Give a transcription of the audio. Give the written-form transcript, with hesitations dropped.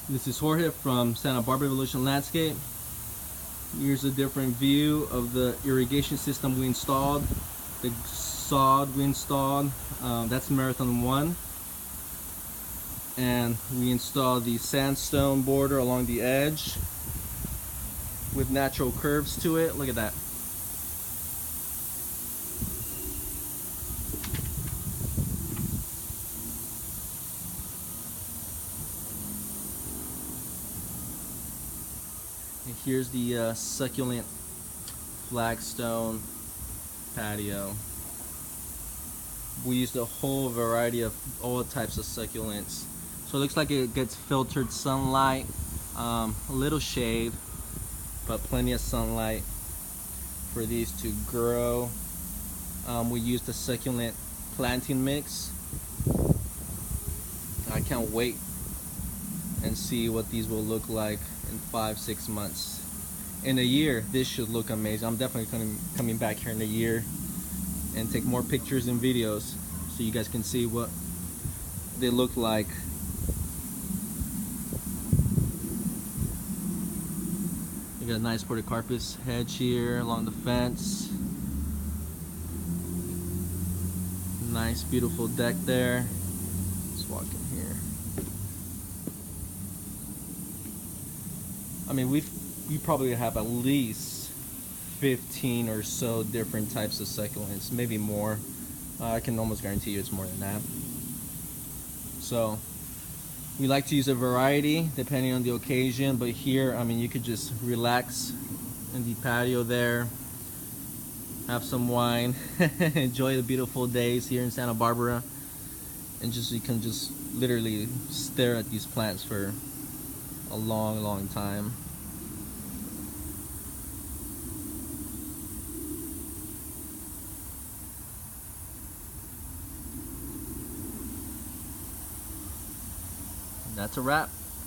This is Jorge from Santa Barbara Evolution Landscape. Here's a different view of the irrigation system we installed, the sod we installed. That's Marathon 1. And we installed the sandstone border along the edge with natural curves to it. Look at that. And here's the succulent flagstone patio. We used a whole variety of all types of succulents. So it looks like it gets filtered sunlight, a little shade, but plenty of sunlight for these to grow. We used a succulent planting mix. I can't wait and see what these will look like in 5-6 months. In a year, this should look amazing. I'm definitely coming back here in a year and take more pictures and videos so you guys can see what they look like. We got a nice portocarpus hedge here along the fence. Nice beautiful deck there. Let's walk in here. I mean, we probably have at least 15 or so different types of succulents, maybe more. I can almost guarantee you it's more than that. So we like to use a variety depending on the occasion, but here, I mean, you could just relax in the patio there, have some wine, enjoy the beautiful days here in Santa Barbara, and you can just literally stare at these plants for a long time. That's a wrap.